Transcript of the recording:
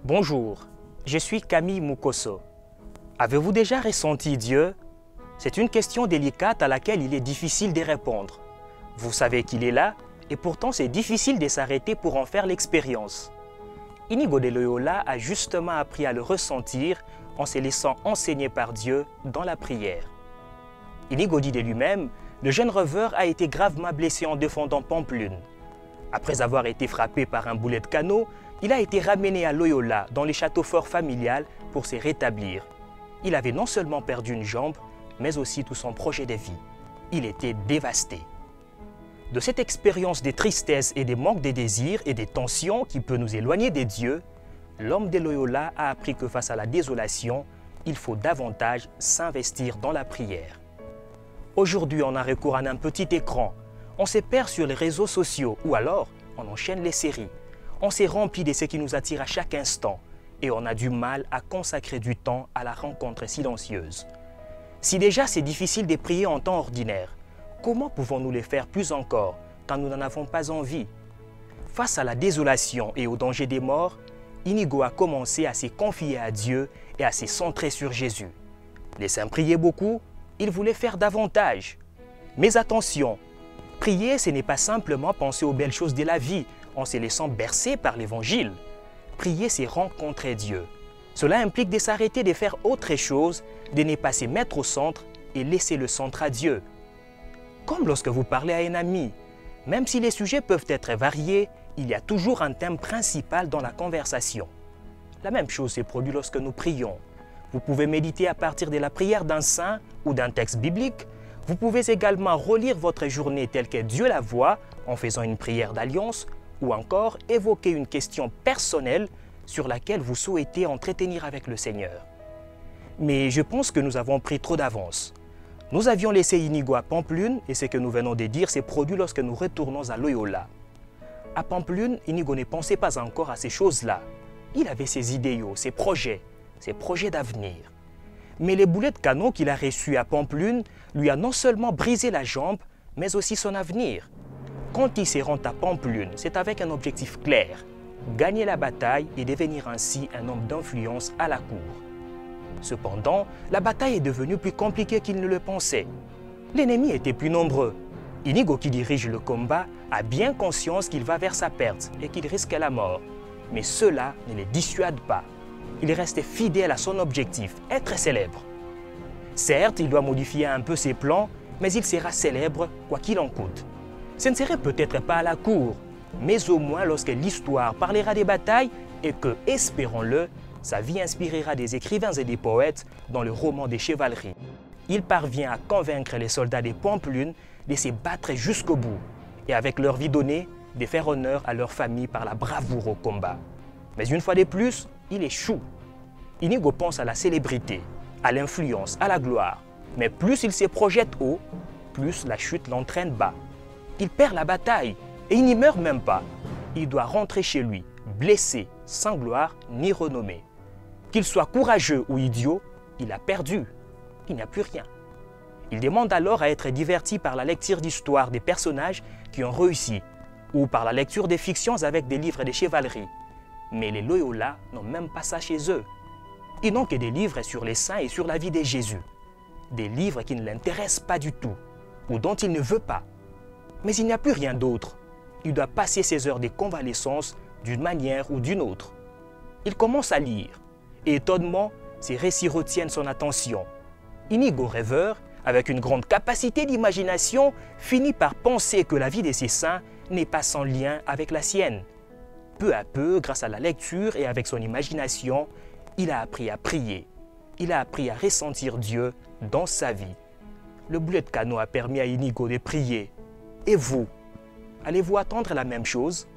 Bonjour, je suis Camille Mukoso. Avez-vous déjà ressenti Dieu? C'est une question délicate à laquelle il est difficile de répondre. Vous savez qu'il est là et pourtant c'est difficile de s'arrêter pour en faire l'expérience. Inigo de Loyola a justement appris à le ressentir en se laissant enseigner par Dieu dans la prière. Inigo dit de lui-même, le jeune rêveur a été gravement blessé en défendant Pampelune. Après avoir été frappé par un boulet de canot, il a été ramené à Loyola dans les châteaux forts familiales pour se rétablir. Il avait non seulement perdu une jambe, mais aussi tout son projet de vie. Il était dévasté. De cette expérience de tristesse et des manques de désirs et des tensions qui peut nous éloigner de Dieu, l'homme de Loyola a appris que face à la désolation, il faut davantage s'investir dans la prière. Aujourd'hui, on a recours à un petit écran, on se perd sur les réseaux sociaux ou alors on enchaîne les séries. On s'est rempli de ce qui nous attire à chaque instant et on a du mal à consacrer du temps à la rencontre silencieuse. Si déjà c'est difficile de prier en temps ordinaire, comment pouvons-nous le faire plus encore quand nous n'en avons pas envie? Face à la désolation et au danger des morts, Inigo a commencé à se confier à Dieu et à se centrer sur Jésus. Les saints priaient beaucoup, il voulait faire davantage. Mais attention, prier ce n'est pas simplement penser aux belles choses de la vie en se laissant bercer par l'Évangile. Prier c'est rencontrer Dieu. Cela implique de s'arrêter de faire autre chose, de ne pas se mettre au centre et laisser le centre à Dieu. Comme lorsque vous parlez à un ami, même si les sujets peuvent être variés, il y a toujours un thème principal dans la conversation. La même chose se produit lorsque nous prions. Vous pouvez méditer à partir de la prière d'un saint ou d'un texte biblique. Vous pouvez également relire votre journée telle que Dieu la voit en faisant une prière d'alliance ou encore évoquer une question personnelle sur laquelle vous souhaitez entretenir avec le Seigneur. Mais je pense que nous avons pris trop d'avance. Nous avions laissé Inigo à Pampelune et ce que nous venons de dire s'est produit lorsque nous retournons à Loyola. À Pampelune, Inigo ne pensait pas encore à ces choses-là. Il avait ses idéaux, ses projets d'avenir. Mais les boulets de canon qu'il a reçus à Pampelune lui a non seulement brisé la jambe, mais aussi son avenir. Quand il se rend à Pampelune, c'est avec un objectif clair, gagner la bataille et devenir ainsi un homme d'influence à la cour. Cependant, la bataille est devenue plus compliquée qu'il ne le pensait. L'ennemi était plus nombreux. Inigo, qui dirige le combat, a bien conscience qu'il va vers sa perte et qu'il risque la mort. Mais cela ne le dissuade pas. Il reste fidèle à son objectif, être célèbre. Certes, il doit modifier un peu ses plans, mais il sera célèbre quoi qu'il en coûte. Ce ne serait peut-être pas à la cour, mais au moins lorsque l'histoire parlera des batailles et que, espérons-le, sa vie inspirera des écrivains et des poètes dans le roman des chevaleries. Il parvient à convaincre les soldats des Pampelune de se battre jusqu'au bout et avec leur vie donnée, de faire honneur à leur famille par la bravoure au combat. Mais une fois de plus, il échoue. Inigo pense à la célébrité, à l'influence, à la gloire. Mais plus il se projette haut, plus la chute l'entraîne bas. Il perd la bataille et il n'y meurt même pas. Il doit rentrer chez lui, blessé, sans gloire ni renommée. Qu'il soit courageux ou idiot, il a perdu. Il n'y a plus rien. Il demande alors à être diverti par la lecture d'histoires des personnages qui ont réussi ou par la lecture des fictions avec des livres de chevalerie. Mais les Loyola n'ont même pas ça chez eux. Ils n'ont que des livres sur les saints et sur la vie de Jésus. Des livres qui ne l'intéressent pas du tout ou dont il ne veut pas. Mais il n'y a plus rien d'autre. Il doit passer ses heures de convalescence d'une manière ou d'une autre. Il commence à lire et étonnement, ses récits retiennent son attention. Inigo rêveur, avec une grande capacité d'imagination, finit par penser que la vie de ces saints n'est pas sans lien avec la sienne. Peu à peu, grâce à la lecture et avec son imagination, il a appris à prier. Il a appris à ressentir Dieu dans sa vie. Le boulet de canon a permis à Inigo de prier. Et vous, allez-vous attendre la même chose?